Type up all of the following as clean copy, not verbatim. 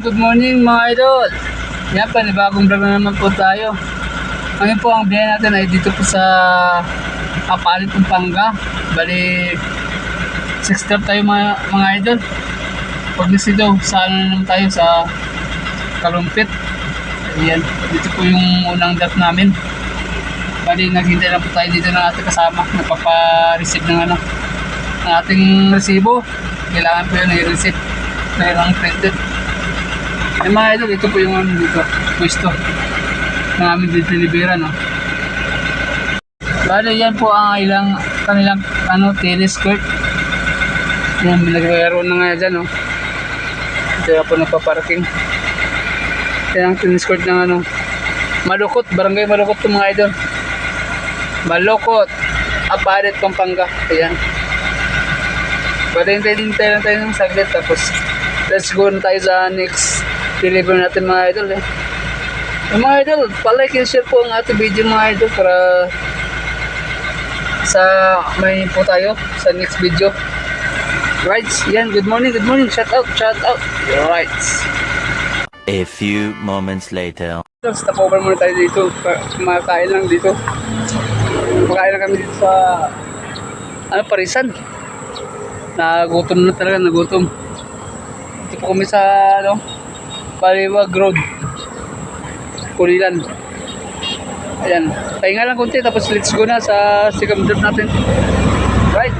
Good morning mga idol. Yan, panibagong vlog na naman po tayo. Ngayon po ang biyahe natin ay dito po sa Apalit, Pampanga. Bali 6 tayo mga idol. Pag nasidaw, saan na naman tayo sa Kalumpit. Ayan, dito po yung unang dot namin. Bali naghintay na po tayo dito ng ating kasama. Nagpapa-receive ng ng ating resibo. Kailangan po yun ng receipt. Kailangan printed. Ay mga idol, ito po yung dito, pwesto na aming delivery, no? Bale, yan po ang kanilang tennis court. Yan, naglaro na nga dyan, no? Ito na po nagpaparking. Yan ang tennis court ng Malukot, barangay Malukot po mga idol. Malukot, Apalit, Pampanga. Ayan. Bale, hintay lang tayo ng saglit, tapos let's go na tayo sa next deliver natin mga idol mga idol, palike and share po ang ating video mga idol para sa may po tayo sa next video. Right, yan, good morning, shout out, right. A few moments later. Stop over muna tayo dito, kumakain lang dito, kumakain lang kami dito sa Parisan. Nagutom na talaga, nagutom. Dito po kami sa Paliwag Road, Kulilan. Ayan, pahinga lang konti tapos let's go na sa second trip natin. Right,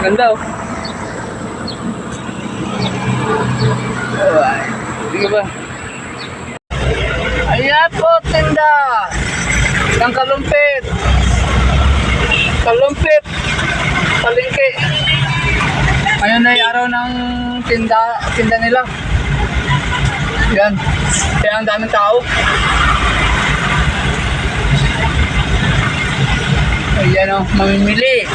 ganda sige ba? Ayan po, tinda ng Kalumpit, palengke. Ngayon ay araw ng tinda nila. Yan, kaya ang daming tao. Ayan o, mamimili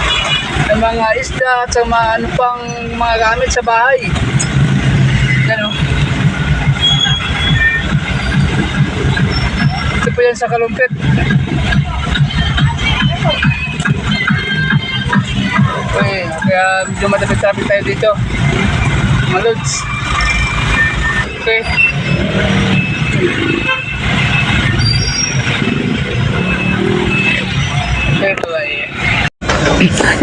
ng mga isda at sa mga pang mga gamit sa bahay. Yan o. Ito po yan sa Kalumpit. Okay, kaya medyo madami traffic tayo dito, mga lods. Okay.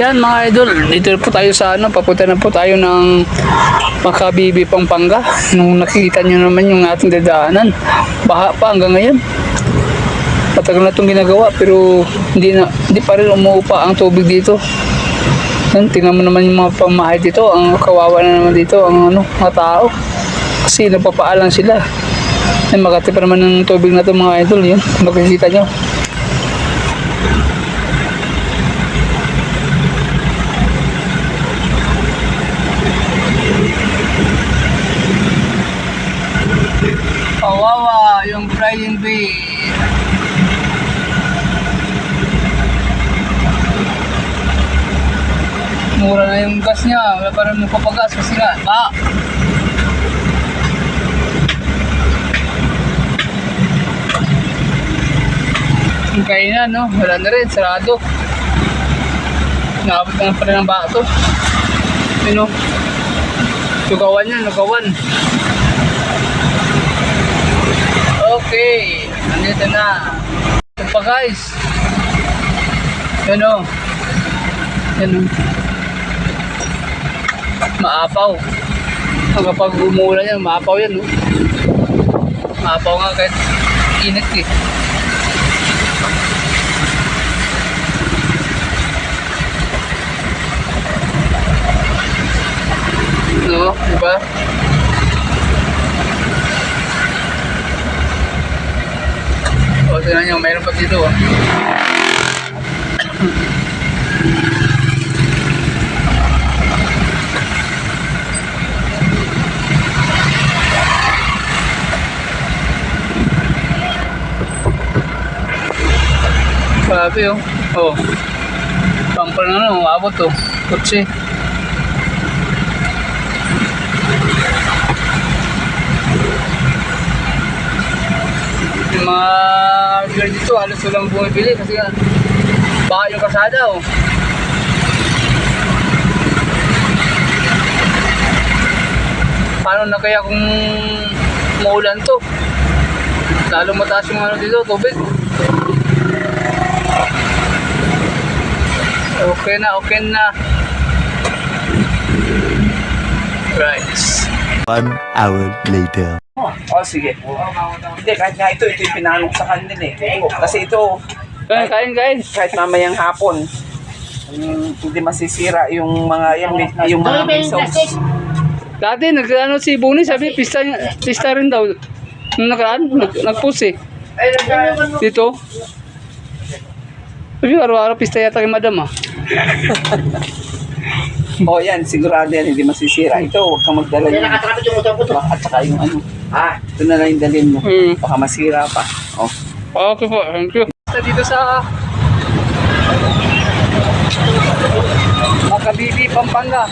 Yan mga idol, dito po tayo sa papunta na po tayo ng Makabibi, Pampanga. Nung nakikita nyo naman yung ating dadaanan, baha pa hanggang ngayon. Matagal na itong ginagawa pero hindi pa rin umuupa ang tubig dito. Yan, tingnan mo naman yung mga pamahay dito, ang kawawa na naman dito ang mga tao. Kasi nagpapaalang sila. Ay, makati pa naman ng tubig na ito mga idol. Yan, makikita nyo. Kawawa yung flying bee. Mura na yung gas niya. Wala pa rin magpapagas kasi nga yung kainan, wala na rin, sarado. Nakapit na pa rin ang bato. Lugawan yan, lugawan. Okay, nandito na. Ito pa guys. Yan o. Maapaw. Kapag umulan yan, maapaw yan. Maapaw nga kahit init eh. Diba? O, tignan nyo, mayroon pa dito Grabe bumper na abot kutsi. Yung mga girl dito halos walang bumibili kasi baka yung kasada paano na kaya kung maulan to? Lalo mataas yung ano dito, tubig. Okay na, okay na. Right. 1 hour later. Oh, sige. Hindi, kahit nga ito yung pinanong sa kanila eh. Kasi ito, Kain. kahit mamayang hapon, hindi masisira yung mga pesos. Dati, nag-ano si Buni, sabi, pista rin daw. Nung nakaraan, nag-post eh. Dito. Sabi, araw-araw pista yata kay madam ah. Oh, yan, sigurado yan, hindi masisira. Ito, huwag kang magdala yun. At saka yung ano. Ito na lang yung dalhin mo. Baka masira pa. Oh. Okay po, thank you. Dito sa Makabibi, Pampanga.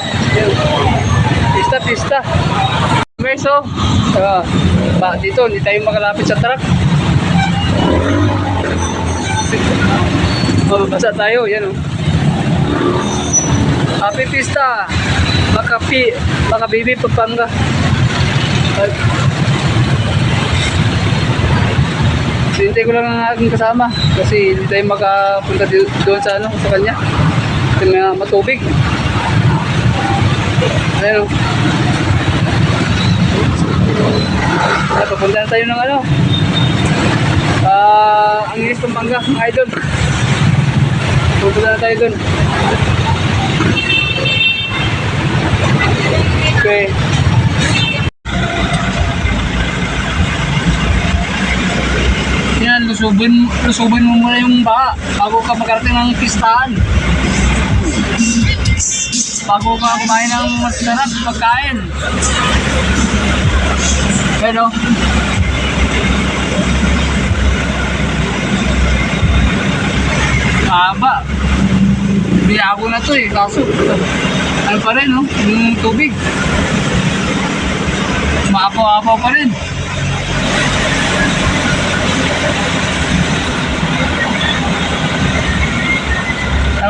Pista. Meso. Dito, hindi tayo makalapit sa truck. Mababasa tayo, yan o. Happy Pista. Makabibi, Pampanga. Hintay ko lang ang aking kasama kasi hindi tayo makapunta doon sa sa kanya. Kasi may matubig. Ayun. Papunta na tayo ng Angeles, Pampanga, mga idol. Pupunta na tayo doon. Okay. Yan, lusubin mo muna yung baka bago ka magkarating ng pistahan. Bago ka kumain ng masarap pagkain. Pero haba. Biyabo na to eh, kaso ano pa rin no, yung tubig. Maapaw-apaw pa rin.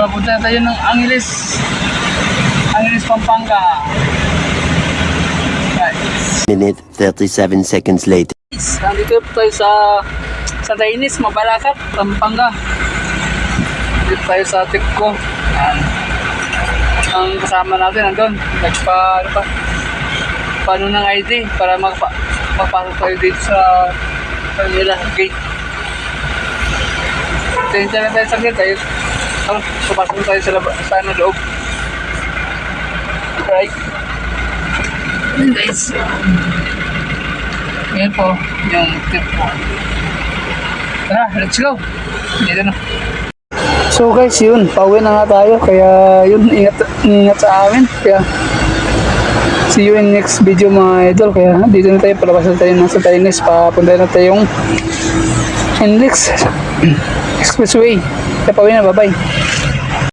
Punta na tayo ng Angeles, Pampanga. Right. Minute 37 seconds later. Nandito po tayo sa Santa Ines, Mabalacat, Pampanga. Dito tayo sa Tikko. Ang kasama natin nandun. Paano ng ID para magpapasok tayo dito sa kanila gate. Tinta na tayo sa gate tayo. Papasok tayo sa loob. Right. And guys, yan po yung tip po. Tara, let's go. Dito na. So guys, yun, pauwi na nga tayo. Kaya yun, ingat sa amin. Kaya see you in next video mga idol. Kaya dito na tayo, palabas na tayo ng Santa Ines. Papunta na tayong NLEX Expressway. Kaya pauwi na, bye bye.